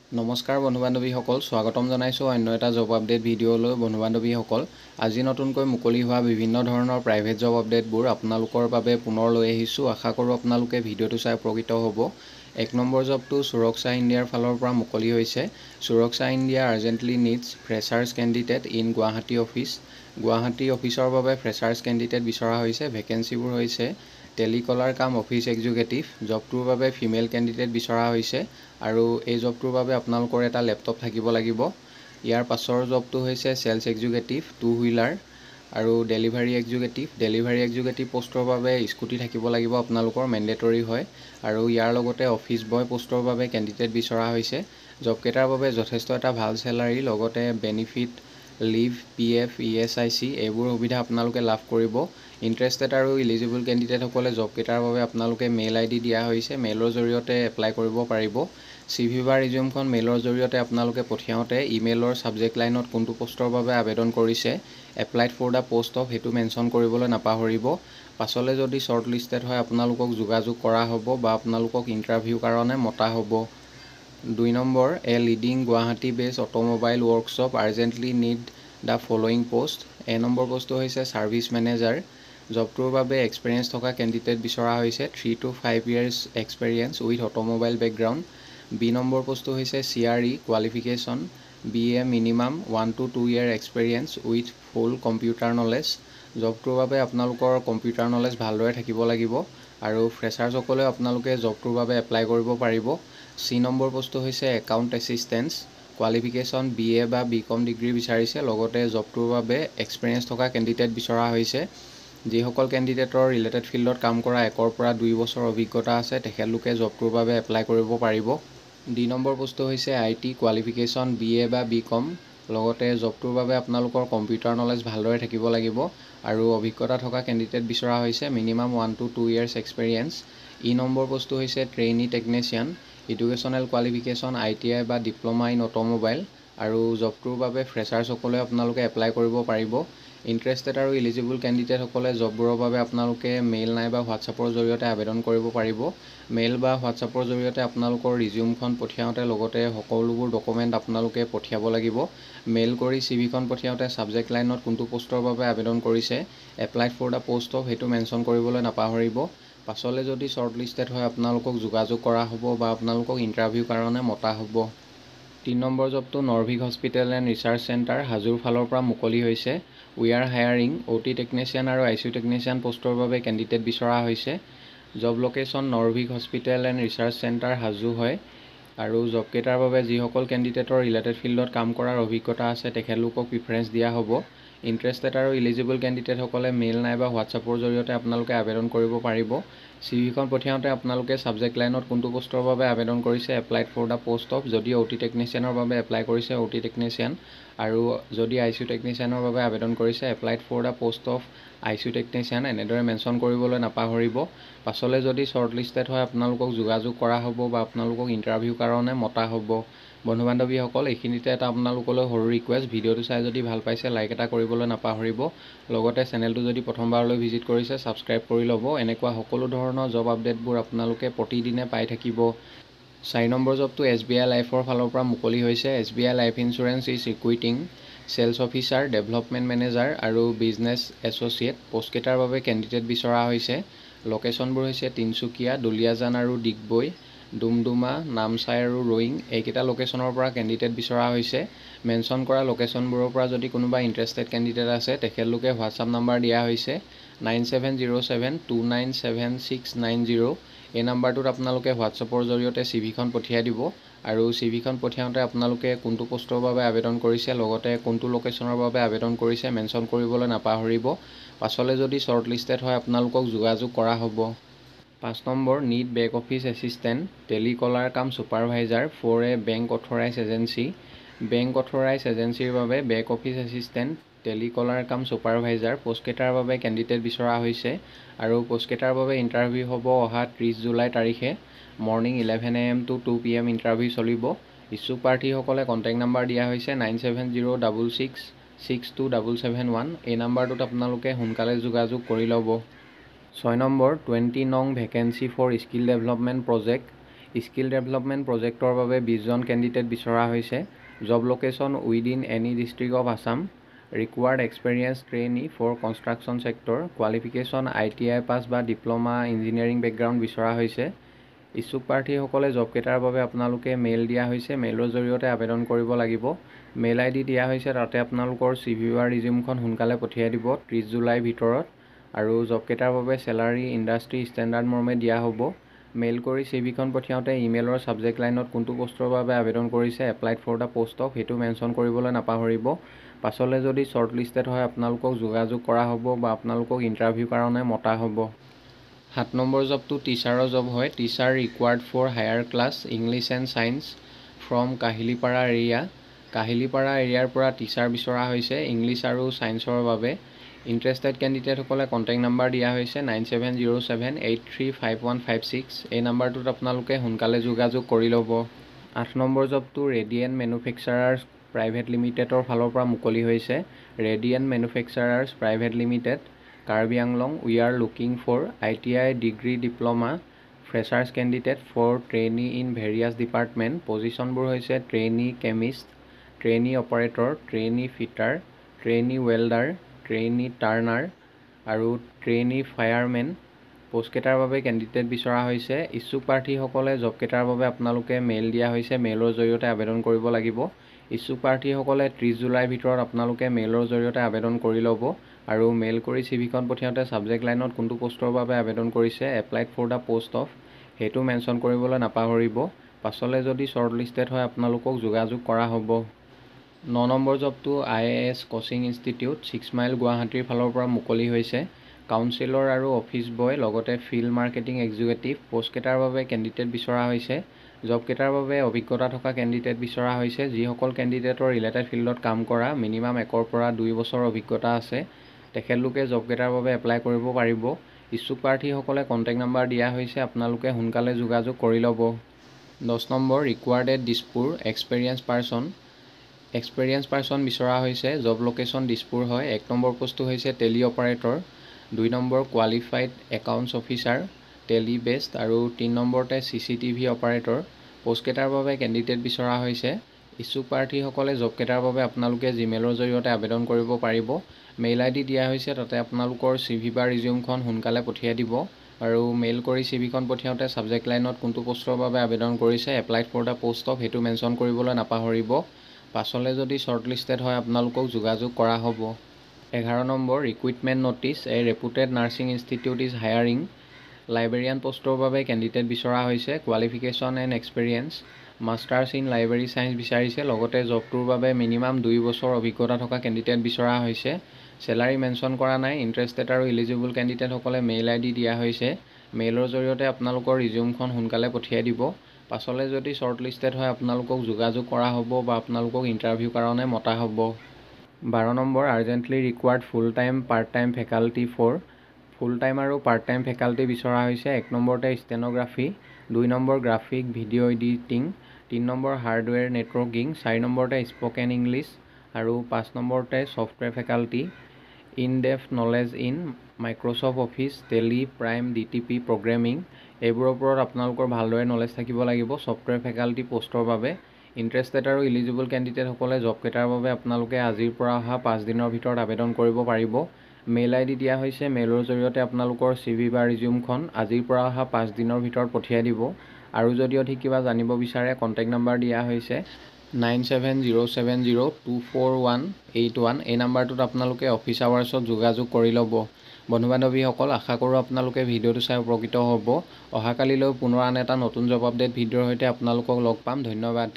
নমস্কাৰ বন্ধু বান্ধৱীসকল, স্বাগতম জনাইছোঁ অন্য এটা জব আপডেট ভিডিঅ'লৈ। বন্ধু বান্ধৱীসকল, আজি নতুনকৈ মুকলি হোৱা বিভিন্ন ধৰণৰ প্ৰাইভেট জব আপডেটবোৰ আপোনালোকৰ বাবে পুনৰ লৈ আহিছোঁ। আশা কৰোঁ আপোনালোকে ভিডিঅ'টো চাই উপকৃত হ'ব। 1 নম্বৰ জবটো সুৰক্ষা ইণ্ডিয়াৰ ফালৰ পৰা মুকলি হৈছে। সুৰক্ষা India urgently needs freshers candidate in Guwahati office. Guwahati অফিচৰ বাবে ফ্ৰেছাৰ্ছ কেণ্ডিডেট বিচৰা হৈছে। ভেকেঞ্চিবোৰ হৈছে টেলিকলাৰ কাম অফিচ এক্সিকিউটিভ। জবটোৰ বাবে ফিমেল কেণ্ডিডেট বিচৰা হৈছে আৰু এই জবটোৰ বাবে আপোনালোকৰ এটা লেপটপ থাকিব লাগিব। ইয়াৰ পাছৰ জবটো হৈছে চেলছ এক্সিকিউটিভ 2 হুইলাৰ আৰু ডেলিভাৰী এক্সিকিউটিভ। ডেলিভাৰী এক্সিকিউটিভ পোষ্টৰ বাবে স্কুটি থাকিব লাগিব আপোনালোকৰ, মেণ্ডেটৰী হয়। আৰু ইয়াৰ লগতে অফিচ বয় পোষ্টৰ বাবে কেণ্ডিডেট বিচৰা হৈছে। জবকেইটাৰ বাবে যথেষ্ট এটা ভাল চেলাৰী, লগতে বেনিফিট, লিভ, PF, ESIC এইবোৰ সুবিধা আপোনালোকে লাভ কৰিব। ইণ্টাৰেষ্টেড আৰু ইলিজিবল কেণ্ডিডেটসকলে জবকেইটাৰ বাবে আপোনালোকে মেইল ID দিয়া হৈছে। মেইলৰ জৰিয়তে এপ্লাই কৰিব পাৰিব। CV বা ৰিজিউমখন মেইলৰ জৰিয়তে আপোনালোকে পঠিয়াওঁতে ইমেইলৰ ছাবজেক্ট লাইনত কোনটো পোষ্টৰ বাবে আবেদন কৰিছে, applied for the post of, সেইটো মেনশ্যন কৰিবলৈ নাপাহৰিব। পাছলৈ যদি শ্বৰ্ট লিষ্টেড হয় আপোনালোকক যোগাযোগ কৰা হ'ব বা আপোনালোকক ইণ্টাৰভিউৰ কাৰণে মতা হ'ব। 2 নম্বৰ, লিডিং গুৱাহাটী বেছ automobile workshop urgently need the following post. Number পোষ্টটো হৈছে ছাৰ্ভিচ মেনেজাৰ। জবটোৰ বাবে এক্সপিৰিয়েঞ্চ থকা কেণ্ডিডেট বিচৰা হৈছে। 3 to 5 years experience with automobile background. Number পোষ্টটো হৈছে CRE qualification BA minimum 1 to 2 year experience with full computer knowledge. জবটোৰ বাবে আপোনালোকৰ কম্পিউটাৰ নলেজ ভালদৰে থাকিব লাগিব আৰু ফ্ৰেছাৰ্ছসকলেও আপোনালোকে জবটোৰ বাবে এপ্লাই কৰিব পাৰিব। নম্বৰ পোষ্টটো হৈছে একাউণ্ট এছিষ্টেঞ্চ কোৱালিফিকেশ্যন BA বা BCom ডিগ্ৰী বিচাৰিছে। লগতে জবটোৰ বাবে এক্সপিৰিয়েঞ্চ থকা কেণ্ডিডেট বিচৰা হৈছে। যিসকল কেণ্ডিডেটৰ ৰিলেটেড ফিল্ডত কাম কৰা 1 পৰা 2 বছৰ অভিজ্ঞতা আছে তেখেতলোকে জবটোৰ বাবে এপ্লাই কৰিব পাৰিব। নম্বৰ পোষ্টটো হৈছে IT কোৱালিফিকেশ্যন BA বা BCom। লগতে জবটোৰ বাবে আপোনালোকৰ কম্পিউটাৰ নলেজ ভালদৰে থাকিব লাগিব আৰু অভিজ্ঞতা থকা কেণ্ডিডেট বিচৰা হৈছে। Minimum 1 to 2 years experience. Number পোষ্টটো হৈছে trainee technician educational qualification ITI বা ডিপ্ল'মা ইন অটোমোবাইল আৰু জবটোৰ বাবে ফ্ৰেছাৰ্ছসকলে আপোনালোকে এপ্লাই কৰিব পাৰিব। ইণ্টাৰেষ্টেড আৰু ইলিজিবল কেণ্ডিডেটসকলে জববোৰৰ বাবে আপোনালোকে মেইল নাইবা হোৱাটছআপৰ জৰিয়তে আবেদন কৰিব পাৰিব। মেইল বা হোৱাটছআপৰ জৰিয়তে আপোনালোকৰ ৰিজিউমখন পঠিয়াওঁতে লগতে সকলোবোৰ ডকুমেণ্ট আপোনালোকে পঠিয়াব লাগিব। মেইল কৰি CVখন পঠিয়াওঁতে ছাবজেক্ট লাইনত কোনটো পোষ্টৰ বাবে আবেদন কৰিছে, applied for the post of, সেইটো মেনশ্যন কৰিবলৈ নাপাহৰিব। পাছলৈ যদি শ্বৰ্ট লিষ্টেড হয় আপোনালোকক যোগাযোগ কৰা হ'ব বা আপোনালোকক ইণ্টাৰভিউৰ কাৰণে মতা হ'ব। 3 নম্বৰ জবটো Norvic hospital and research centre হাজোৰ ফালৰ পৰা মুকলি হৈছে। We are hiring OT technician আৰু ICU টেকনিচিয়ান পোষ্টৰ বাবে কেণ্ডিডেট বিচৰা হৈছে। Job location Norvic hospital and research centre Hajo হয় আৰু জবকেইটাৰ বাবে যিসকল কেণ্ডিডেটৰ ৰিলেটেড ফিল্ডত কাম কৰাৰ অভিজ্ঞতা আছে তেখেতলোকক প্ৰিফাৰেঞ্চ দিয়া হ'ব। ইণ্টাৰেষ্টেড আৰু ইলিজিবল কেণ্ডিডেটসকলে মেইল নাইবা হোৱাটছআপৰ জৰিয়তে আপোনালোকে আবেদন কৰিব পাৰিব। CVখন পঠিয়াওঁতে আপোনালোকে ছাবজেক্ট লাইনত কোনটো পোষ্টৰ বাবে আবেদন কৰিছে, applied for the post of, যদি OT টেকনিচিয়ানৰ বাবে এপ্লাই কৰিছে OT টেকনিচিয়ান আৰু যদি ICU টেকনিচিয়ানৰ বাবে আবেদন কৰিছে applied for the post of ICU technician এনেদৰে মেনশ্যন কৰিবলৈ নাপাহৰিব। পাছলৈ যদি শ্বৰ্ট লিষ্টেড হয় আপোনালোকক যোগাযোগ কৰা হ'ব বা আপোনালোকক ইণ্টাৰভিউৰ কাৰণে মতা হ'ব। বন্ধু বান্ধৱীসকল, এইখিনিতে এটা আপোনালোকলৈ সৰু ৰিকুৱেষ্ট, ভিডিঅ'টো চাই যদি ভাল পাইছে লাইক এটা কৰিবলৈ নাপাহৰিব। লগতে চেনেলটো যদি প্ৰথমবাৰলৈ ভিজিট কৰিছে ছাবস্ক্ৰাইব কৰি ল'ব। এনেকুৱা সকলো ধৰণৰ জব আপডেটবোৰ আপোনালোকে প্ৰতিদিনে পাই থাকিব। 4 নম্বৰ জবটো SBI লাইফৰ ফালৰ পৰা মুকলি হৈছে। SBI life insurance is recruiting sales officer, development manager আৰু বিজনেছ এছ'চিয়েট পোষ্টকেইটাৰ বাবে কেণ্ডিডেট বিচৰা হৈছে। লোকেশ্যনবোৰ হৈছে তিনিচুকীয়া, দুলীয়াজান আৰু ডিগবৈ, ডুমডুমা, নামচাই আৰু ৰয়িং। এইকেইটা লোকেশ্যনৰ পৰা কেণ্ডিডেট বিচৰা হৈছে। মেনশ্যন কৰা লোকেশ্যনবোৰৰ পৰা যদি কোনোবা ইণ্টাৰেষ্টেড কেণ্ডিডেট আছে তেখেতলোকে হোৱাটছআপ নাম্বাৰ দিয়া হৈছে 9707297690। এই নাম্বাৰটোত আপোনালোকে হোৱাটছআপৰ জৰিয়তে CVখন পঠিয়াই দিব আৰু CVখন পঠিয়াওঁতে আপোনালোকে কোনটো পোষ্টৰ বাবে আবেদন কৰিছে লগতে কোনটো লোকেশ্যনৰ বাবে আবেদন কৰিছে মেনশ্যন কৰিবলৈ নাপাহৰিব। পাছলৈ যদি শ্বৰ্ট লিষ্টেড হয় আপোনালোকক যোগাযোগ কৰা হ'ব। 5 number, need back office assistant telecaller cum supervisor for a bank authorized agency. Bank authorized এজেঞ্চিৰ বাবে back office assistant telecaller cum supervisor পোষ্টকেইটাৰ বাবে কেণ্ডিডেট বিচৰা হৈছে আৰু পোষ্টকেইটাৰ বাবে ইণ্টাৰভিউ হ'ব অহা 30 জুলাই তাৰিখে। Morning 11 AM to 2 PM interview চলিব। ইচ্ছুক প্ৰাৰ্থীসকলে কণ্টেক্ট নাম্বাৰ দিয়া হৈছে 9706662771। এই নাম্বাৰটোত আপোনালোকে সোনকালে যোগাযোগ কৰি ল'ব। 6 নম্বৰ, 20 নং vacancy for skill development project skill development প্ৰজেক্টৰ বাবে 20 জন কেণ্ডিডেট বিচৰা হৈছে। Job location within any district of Assam. Required experience trainee for construction sector. Qualification ITI pass বা ডিপ্ল'মা ইঞ্জিনিয়াৰিং বেকগ্ৰাউণ্ড বিচৰা হৈছে। ইচ্ছুক প্ৰাৰ্থীসকলে জবকেইটাৰ বাবে আপোনালোকে মেইল দিয়া হৈছে, মেইলৰ জৰিয়তে আবেদন কৰিব লাগিব। মেইল ID দিয়া হৈছে, তাতে আপোনালোকৰ CV বা ৰিজিউমখন সোনকালে পঠিয়াই দিব 30 জুলাইৰ ভিতৰত। আৰু জবকেইটাৰ বাবে চেলাৰী ইণ্ডাষ্ট্ৰী ষ্টেণ্ডাৰ্ড মৰ্মে দিয়া হ'ব। মেইল কৰি CVখন পঠিয়াওঁতে ইমেইলৰ ছাবজেক্ট লাইনত কোনটো পষ্টৰ বাবে আবেদন কৰিছে, applied for the post of, সেইটো মেনশ্যন কৰিবলৈ নাপাহৰিব। পাছলৈ যদি শ্বৰ্ট লিষ্টেড হয় আপোনালোকক যোগাযোগ কৰা হ'ব বা আপোনালোকক ইণ্টাৰভিউৰ কাৰণে মতা হ'ব। 7 নম্বৰ জবটো টিচাৰৰ জব হয়। Teacher required for higher class English and science from Kahilipara area. Kahilipara এৰিয়াৰ পৰা টিচাৰ বিচৰা হৈছে ইংলিছ আৰু ছায়েন্সৰ বাবে। ইণ্টাৰেষ্টেড কেণ্ডিডেটসকলে কণ্টেক্ট নাম্বাৰ দিয়া হৈছে 9707835156। এই নাম্বাৰটোত আপোনালোকে সোনকালে যোগাযোগ কৰি ল'ব। 8 নম্বৰ জবটো ৰেডিয়েণ্ট মেনুফেকচাৰাৰ্ছ প্ৰাইভেট লিমিটেডৰ ফালৰ পৰা মুকলি হৈছে। Radiant manufacturers private limited, Karbi Anglong. We are looking for ITI degree diploma freshers candidate for trainee in various department. পজিশ্যনবোৰ হৈছে trainee chemist, trainee operator, trainee fitter, trainee welder, trainee turner আৰু trainee firemen. পোষ্টকেইটাৰ বাবে কেণ্ডিডেট বিচৰা হৈছে। ইচ্ছুক প্ৰাৰ্থীসকলে জবকেইটাৰ বাবে আপোনালোকে মেইল দিয়া হৈছে, মেইলৰ জৰিয়তে আবেদন কৰিব লাগিব। ইচ্ছুক প্ৰাৰ্থীসকলে 30 জুলাইৰ ভিতৰত আপোনালোকে মেইলৰ জৰিয়তে আবেদন কৰি ল'ব। আৰু মেইল কৰি CVখন পঠিয়াওঁতে ছাবজেক্ট লাইনত কোনটো পষ্টৰ বাবে আবেদন কৰিছে, applied for the post of, সেইটো মেনশ্যন কৰিবলৈ নাপাহৰিব। পাছলৈ যদি শ্বৰ্ট লিষ্টেড হয় আপোনালোকক যোগাযোগ কৰা হ'ব। 9 নম্বৰ জবটো IAS কোচিং ইনষ্টিটিউট 6 মাইল গুৱাহাটীৰ ফালৰ পৰা মুকলি হৈছে। কাউন্সিলৰ আৰু অফিচ বয়, লগতে ফিল্ড মাৰ্কেটিং এক্সিকিউটিভ। পোষ্টকেইটাৰ বাবে কেণ্ডিডেট বিচৰা হৈছে। জবকেইটাৰ বাবে অভিজ্ঞতা থকা কেণ্ডিডেট বিচৰা হৈছে। যিসকল কেণ্ডিডেটৰ ৰিলেটেড ফিল্ডত কাম কৰা মিনিমাম 1 পৰা 2 বছৰ অভিজ্ঞতা আছে, তেখেতলোকে জবকেইটাৰ বাবে এপ্লাই কৰিব পাৰিব। ইচ্ছুক প্ৰাৰ্থীসকলে কণ্টেক্ট নাম্বাৰ দিয়া হৈছে, আপোনালোকে সোনকালে যোগাযোগ কৰি ল'ব। 10 number required Dispur experience person. Experience person বিচৰা হৈছে। জব লোকেশ্যন দিছপুৰ হয়। 1 নম্বৰ পোষ্টটো হৈছে Tally operator, 2 number qualified accounts officer Tally best আৰু 3 নম্বৰতে CCTV অপাৰেটৰ। পোষ্টকেইটাৰ বাবে কেণ্ডিডেট বিচৰা হৈছে। ইচ্ছুক প্ৰাৰ্থীসকলে জবকেইটাৰ বাবে আপোনালোকে জিমেইলৰ জৰিয়তে আবেদন কৰিব পাৰিব। মেইল ID দিয়া হৈছে, তাতে আপোনালোকৰ CV বা ৰিজিউমখন সোনকালে পঠিয়াই দিব। আৰু মেইল কৰি CVখন পঠিয়াওঁতে ছাবজেক্ট লাইনত কোনটো পষ্টৰ বাবে আবেদন কৰিছে, applied for the post of, সেইটো মেনশ্যন কৰিবলৈ নাপাহৰিব। পাছলৈ যদি শ্বৰ্ট লিষ্টেড হয় আপোনালোকক যোগাযোগ কৰা হ'ব। 11 number recruitment notice. A reputed nursing institute is hiring. Librarian পোষ্টৰ বাবে কেণ্ডিডেট বিচৰা হৈছে। Qualification and experience masters in library science বিচাৰিছে। লগতে জবটোৰ বাবে মিনিমাম 2 বছৰ অভিজ্ঞতা থকা কেণ্ডিডেট বিচৰা হৈছে। চেলাৰী মেনশ্যন কৰা নাই। ইণ্টাৰেষ্টেড আৰু ইলিজিবল কেণ্ডিডেটসকলে মেইল ID দিয়া হৈছে। মেইলৰ জৰিয়তে আপোনালোকৰ ৰিজিউমখন সোনকালে পঠিয়াই দিব। পাছলৈ যদি শ্বৰ্ট লিষ্টেড হয় আপোনালোকক যোগাযোগ কৰা হ'ব বা আপোনালোকক ইণ্টাৰভিউৰ কাৰণে মতা হ'ব। 12 number urgently required full time part time faculty for. Full time আৰু পাৰ্ট টাইম ফেকাল্টি বিচৰা হৈছে। 1 নম্বৰতে stenography, 2 number graphic video' editing, 3 number hardware networking, 4 নম্বৰতে স্পকেন ইংলিছ আৰু 5 নম্বৰতে software faculty. In depth knowledge in Microsoft office, Tally, prime, DTP programming, এইবোৰৰ ওপৰত আপোনালোকৰ ভালদৰে নলেজ থাকিব লাগিব ছফ্টৱেৰ ফেকাল্টি পোষ্টৰ বাবে। ইণ্টাৰেষ্টেড আৰু ইলিজিবল কেণ্ডিডেটসকলে জবকেইটাৰ বাবে আপোনালোকে আজিৰ পৰা অহা 5 দিনৰ ভিতৰত আবেদন কৰিব পাৰিব। মেইল ID দিয়া হৈছে। মেইলৰ জৰিয়তে আপোনালোকৰ CV বা ৰিজিউমখন আজিৰ পৰা অহা 5 দিনৰ ভিতৰত পঠিয়াই দিব। আৰু যদি অধিক কিবা জানিব বিচাৰে কণ্টেক্ট নাম্বাৰ দিয়া হৈছে 9707024181। এই নাম্বাৰটোত আপোনালোকে অফিচ আৱাৰ্ছত যোগাযোগ কৰি ল'ব। বন্ধু-বান্ধৱীসকল, আশা কৰোঁ আপোনালোকে ভিডিঅ'টো চাই উপকৃত হ'ব। অহাকালিলৈ পুনৰ আন এটা নতুন জব আপডেট ভিডিঅ'ৰ সৈতে আপোনালোকক লগ পাম। ধন্যবাদ।